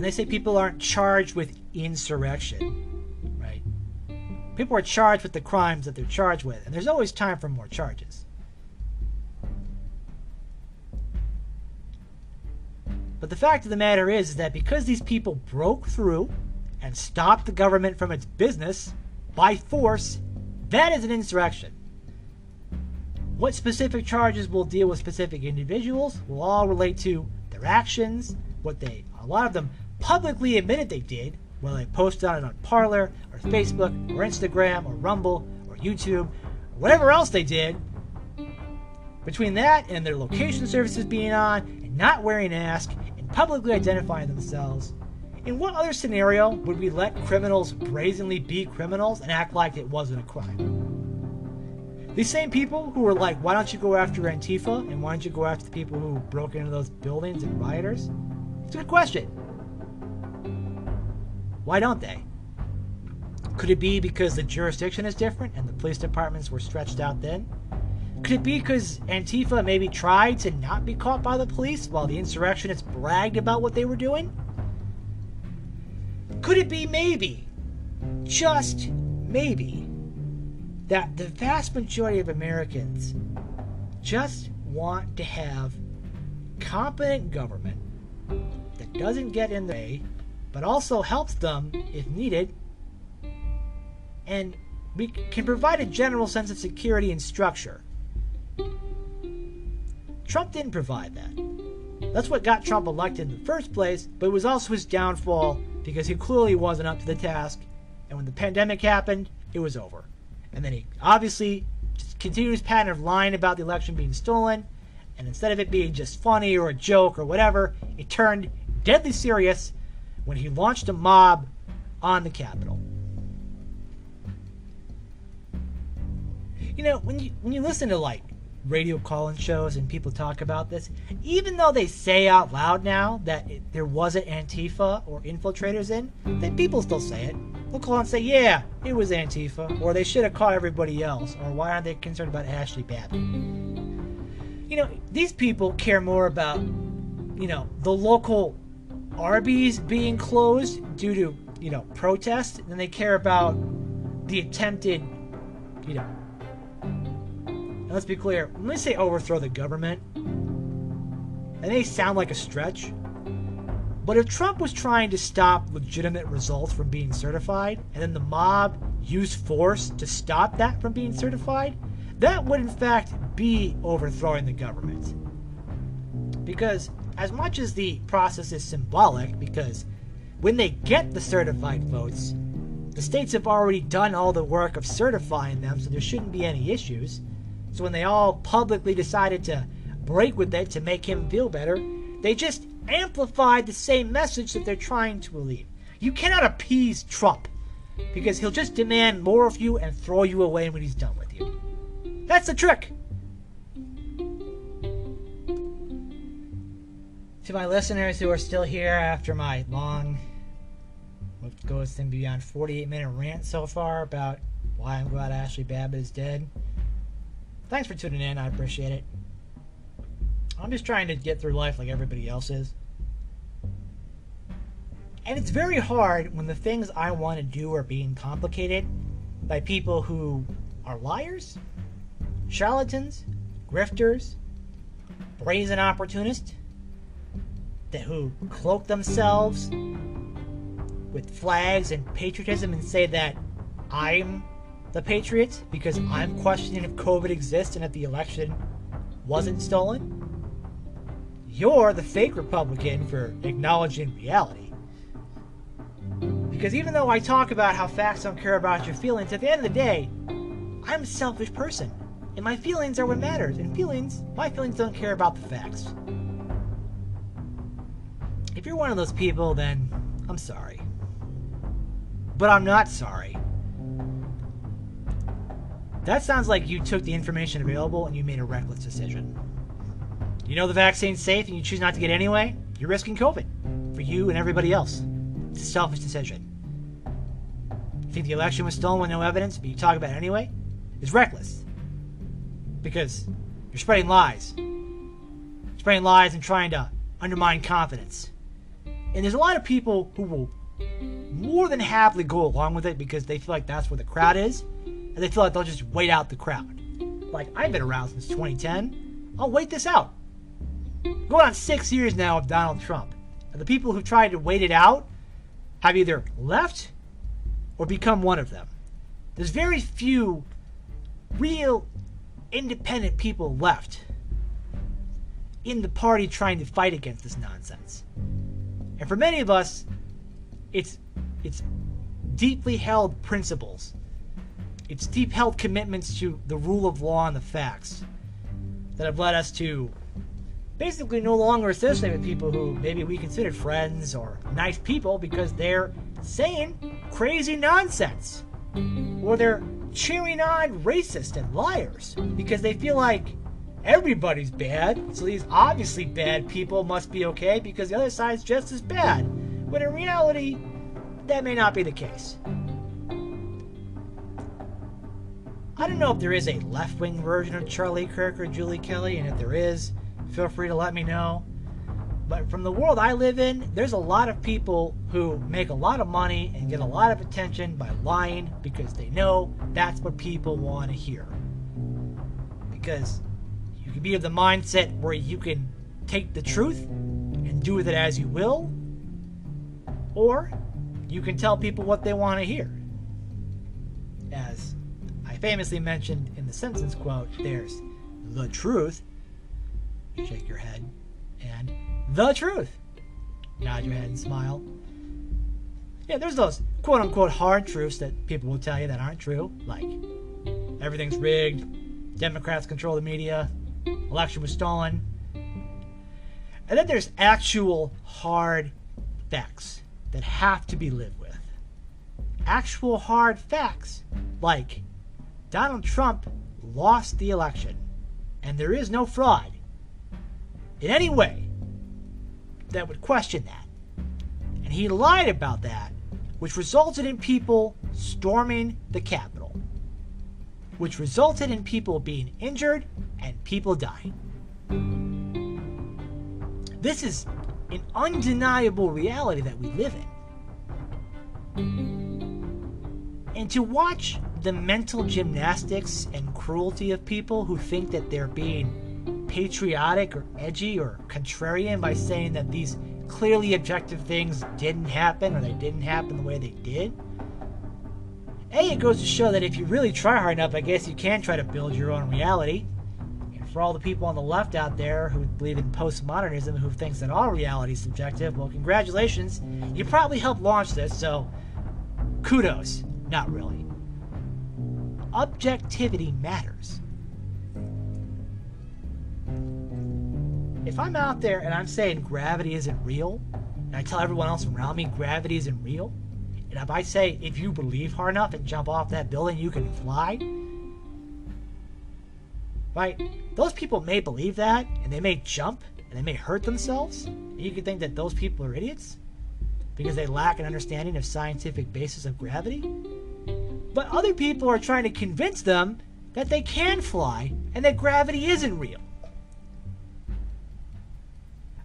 And they say people aren't charged with insurrection, right? People are charged with the crimes that they're charged with, and there's always time for more charges. But the fact of the matter is that because these people broke through and stopped the government from its business by force, that is an insurrection. What specific charges will deal with specific individuals will all relate to their actions, what a lot of them publicly admitted they did, whether they posted on it on Parler or Facebook or Instagram or Rumble or YouTube or whatever else they did. Between that and their location services being on and not wearing masks and publicly identifying themselves, in what other scenario would we let criminals brazenly be criminals and act like it wasn't a crime? These same people who were like, why don't you go after Antifa and why don't you go after the people who broke into those buildings and rioters? It's a good question. Why don't they? Could it be because the jurisdiction is different and the police departments were stretched out then? Could it be because Antifa maybe tried to not be caught by the police while the insurrectionists bragged about what they were doing? Could it be maybe, just maybe, that the vast majority of Americans just want to have competent government that doesn't get in the way, but also helps them if needed, and we can provide a general sense of security and structure? Trump didn't provide that. That's what got Trump elected in the first place, but it was also his downfall because he clearly wasn't up to the task, and when the pandemic happened, it was over. And then he obviously just continued his pattern of lying about the election being stolen, and instead of it being just funny or a joke or whatever, it turned deadly serious when he launched a mob on the Capitol. You know, when you listen to like radio call-in shows and people talk about this, even though they say out loud now that there wasn't Antifa or infiltrators in, then people still say it. They'll call and say, yeah, it was Antifa, or they should have caught everybody else, or why aren't they concerned about Ashli Babbitt? You know, these people care more about, you know, the local Arby's being closed due to, protests than they care about the attempted, and let's be clear, when they say overthrow the government, and they sound like a stretch, but if Trump was trying to stop legitimate results from being certified, and then the mob used force to stop that from being certified, that would in fact be overthrowing the government. Because as much as the process is symbolic, because when they get the certified votes, the states have already done all the work of certifying them, so there shouldn't be any issues. So when they all publicly decided to break with it to make him feel better, they just amplified the same message that they're trying to relieve. You cannot appease Trump, because he'll just demand more of you and throw you away when he's done with you. That's the trick. To my listeners who are still here after my long, what goes to beyond 48-minute rant so far about why I'm glad Ashli Babbitt is dead, thanks for tuning in. I appreciate it. I'm just trying to get through life like everybody else is. And it's very hard when the things I want to do are being complicated by people who are liars, charlatans, grifters, brazen opportunists, who cloak themselves with flags and patriotism and say that I'm the patriot because I'm questioning if COVID exists and if the election wasn't stolen. You're the fake Republican for acknowledging reality. Because even though I talk about how facts don't care about your feelings, at the end of the day, I'm a selfish person. And my feelings are what matters. And my feelings don't care about the facts. If you're one of those people, then I'm sorry. But I'm not sorry. That sounds like you took the information available and you made a reckless decision. You know the vaccine's safe and you choose not to get it anyway? You're risking COVID. For you and everybody else. It's a selfish decision. You think the election was stolen with no evidence, but you talk about it anyway? It's reckless. Because you're spreading lies. Spreading lies and trying to undermine confidence. And there's a lot of people who will more than happily go along with it because they feel like that's where the crowd is, and they feel like they'll just wait out the crowd. Like, I've been around since 2010. I'll wait this out. Going on 6 years now of Donald Trump. And the people who tried to wait it out have either left or become one of them. There's very few real independent people left in the party trying to fight against this nonsense. And for many of us, it's deeply held principles. It's deep held commitments to the rule of law and the facts that have led us to basically no longer associate with people who maybe we considered friends or nice people because they're saying crazy nonsense. Or they're cheering on racists and liars because they feel like everybody's bad, so these obviously bad people must be okay because the other side's just as bad. When in reality, that may not be the case. I don't know if there is a left-wing version of Charlie Kirk or Julie Kelly, and if there is, feel free to let me know. But from the world I live in, there's a lot of people who make a lot of money and get a lot of attention by lying because they know that's what people want to hear. Because you can be of the mindset where you can take the truth and do with it as you will, or you can tell people what they want to hear. As I famously mentioned in the Simpsons quote, there's the truth, shake your head, and the truth, nod your head and smile. Yeah, there's those quote-unquote hard truths that people will tell you that aren't true, like everything's rigged, Democrats control the media, election was stolen. And then there's actual hard facts that have to be lived with. Actual hard facts, like Donald Trump lost the election, and there is no fraud in any way that would question that. And he lied about that, which resulted in people storming the Capitol, which resulted in people being injured and people dying. This is an undeniable reality that we live in. And to watch the mental gymnastics and cruelty of people who think that they're being patriotic or edgy or contrarian by saying that these clearly objective things didn't happen or they didn't happen the way they did. It goes to show that if you really try hard enough, I guess you can try to build your own reality. And for all the people on the left out there who believe in postmodernism, who thinks that all reality is subjective, well, congratulations. You probably helped launch this, so kudos. Not really. Objectivity matters. If I'm out there and I'm saying gravity isn't real, and I tell everyone else around me gravity isn't real, and if I say if you believe hard enough and jump off that building, you can fly, right? Those people may believe that, and they may jump, and they may hurt themselves, and you could think that those people are idiots because they lack an understanding of scientific basis of gravity. But other people are trying to convince them that they can fly and that gravity isn't real.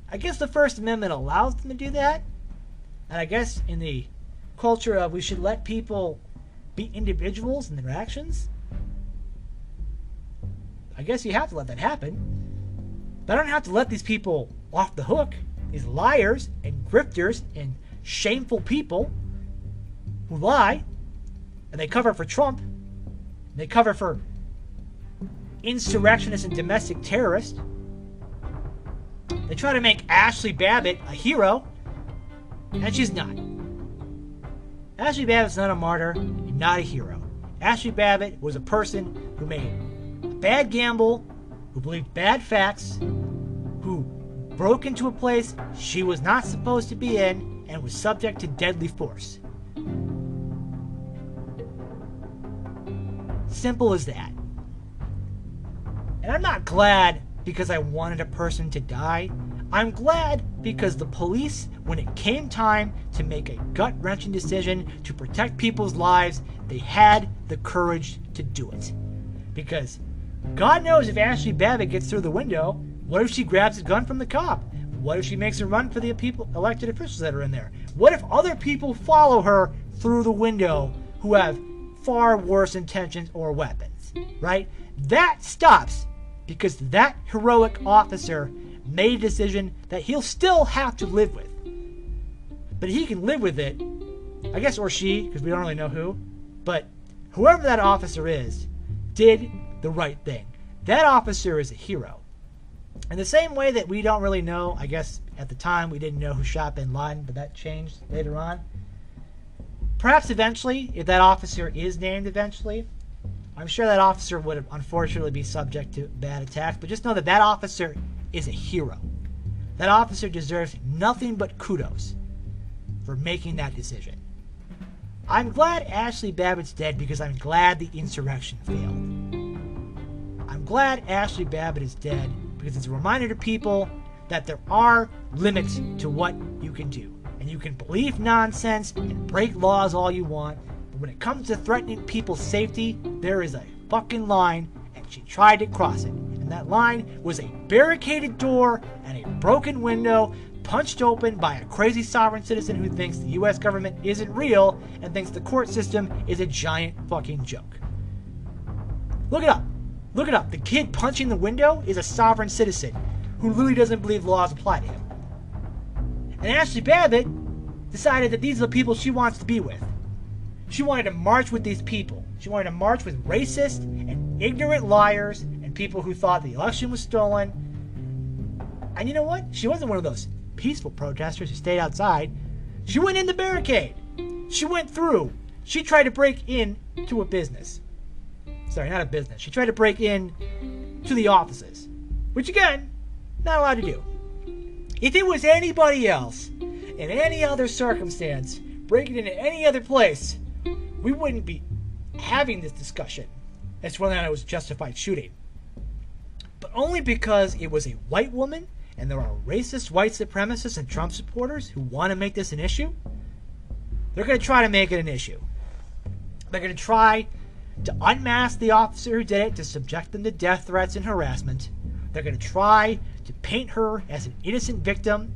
I guess the First Amendment allows them to do that. And I guess in the culture of we should let people be individuals in their actions, I guess you have to let that happen. But I don't have to let these people off the hook. These liars and grifters and shameful people who lie, and they cover for Trump, and they cover for insurrectionists and domestic terrorists. They try to make Ashli Babbitt a hero, and she's not. Ashli Babbitt's not a martyr and not a hero. Ashli Babbitt was a person who made a bad gamble, who believed bad facts, who broke into a place she was not supposed to be in, and was subject to deadly force. Simple as that. And I'm not glad because I wanted a person to die. I'm glad because the police, when it came time to make a gut-wrenching decision to protect people's lives, they had the courage to do it. Because God knows if Ashli Babbitt gets through the window, what if she grabs a gun from the cop? What if she makes a run for the people, elected officials that are in there? What if other people follow her through the window who have far worse intentions or weapons, right? That stops because that heroic officer made a decision that he'll still have to live with. But he can live with it, I guess, or she, because we don't really know who. But whoever that officer is did the right thing. That officer is a hero. In the same way that we don't really know, I guess at the time we didn't know who shot bin Laden, but that changed later on. Perhaps eventually, if that officer is named eventually, I'm sure that officer would unfortunately be subject to bad attacks, but just know that that officer is a hero. That officer deserves nothing but kudos for making that decision. I'm glad Ashli Babbitt's dead because I'm glad the insurrection failed. I'm glad Ashli Babbitt is dead because it's a reminder to people that there are limits to what you can do. And you can believe nonsense and break laws all you want, but when it comes to threatening people's safety, there is a fucking line, and she tried to cross it. And that line was a barricaded door and a broken window punched open by a crazy sovereign citizen who thinks the US government isn't real and thinks the court system is a giant fucking joke. Look it up. Look it up. The kid punching the window is a sovereign citizen who literally doesn't believe laws apply to him. And Ashli Babbitt decided that these are the people she wants to be with. She wanted to march with these people. She wanted to march with racist and ignorant liars and people who thought the election was stolen. And you know what? She wasn't one of those peaceful protesters who stayed outside. She went in the barricade. She went through. She tried to break in to a business. Sorry, not a business. She tried to break in to the offices, which again, not allowed to do. If it was anybody else, in any other circumstance, breaking into any other place, we wouldn't be having this discussion as to whether or not it was justified shooting. But only because it was a white woman, and there are racist white supremacists and Trump supporters who want to make this an issue, they're going to try to make it an issue. They're going to try to unmask the officer who did it, to subject them to death threats and harassment. They're going to try to paint her as an innocent victim,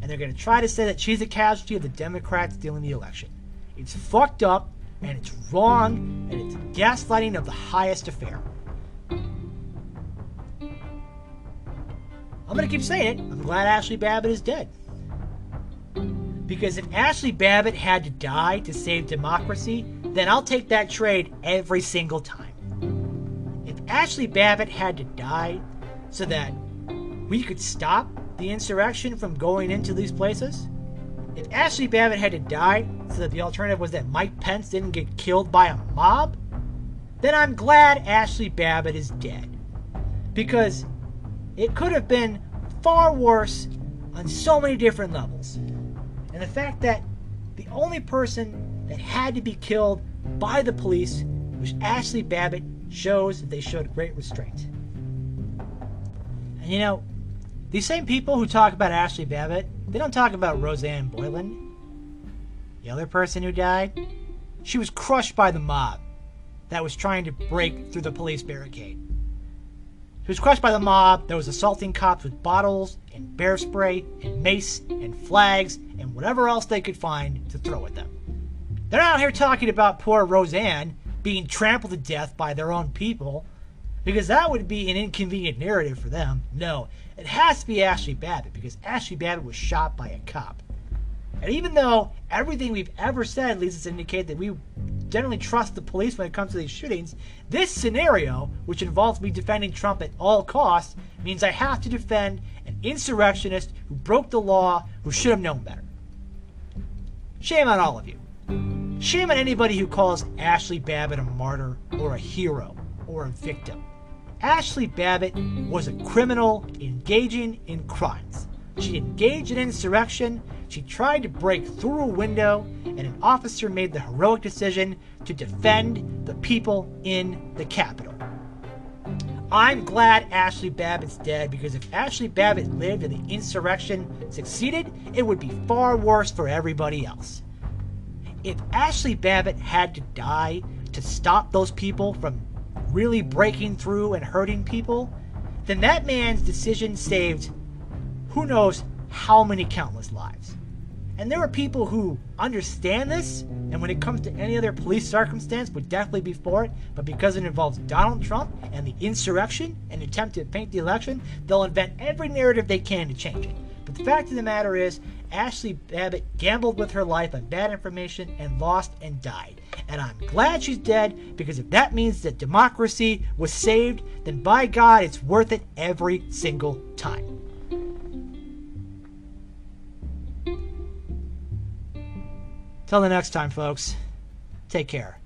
and they're going to try to say that she's a casualty of the Democrats stealing the election. It's fucked up, and it's wrong, and it's gaslighting of the highest affair. I'm going to keep saying it. I'm glad Ashli Babbitt is dead. Because if Ashli Babbitt had to die to save democracy, then I'll take that trade every single time. If Ashli Babbitt had to die so that we could stop the insurrection from going into these places, if Ashli Babbitt had to die so that the alternative was that Mike Pence didn't get killed by a mob, then I'm glad Ashli Babbitt is dead. Because it could have been far worse on so many different levels. And the fact that the only person that had to be killed by the police was Ashli Babbitt shows that they showed great restraint. And you know, these same people who talk about Ashli Babbitt, they don't talk about Roseanne Boyland. The other person who died, she was crushed by the mob that was trying to break through the police barricade. She was crushed by the mob that was assaulting cops with bottles and bear spray and mace and flags and whatever else they could find to throw at them. They're not out here talking about poor Roseanne being trampled to death by their own people, because that would be an inconvenient narrative for them. No, it has to be Ashli Babbitt, because Ashli Babbitt was shot by a cop. And even though everything we've ever said leads us to indicate that we generally trust the police when it comes to these shootings, this scenario, which involves me defending Trump at all costs, means I have to defend an insurrectionist who broke the law, who should have known better. Shame on all of you. Shame on anybody who calls Ashli Babbitt a martyr or a hero or a victim. Ashli Babbitt was a criminal engaging in crimes. She engaged in insurrection. She tried to break through a window, and an officer made the heroic decision to defend the people in the Capitol. I'm glad Ashli Babbitt's dead, because if Ashli Babbitt lived and the insurrection succeeded, it would be far worse for everybody else. If Ashli Babbitt had to die to stop those people from really breaking through and hurting people, then that man's decision saved who knows how many countless lives. And there are people who understand this, and when it comes to any other police circumstance would definitely be for it, but because it involves Donald Trump and the insurrection and the attempt to paint the election, they'll invent every narrative they can to change it. But the fact of the matter is, Ashli Babbitt gambled with her life on bad information and lost and died. And I'm glad she's dead, because if that means that democracy was saved, then by God, it's worth it every single time. Till the next time, folks. Take care.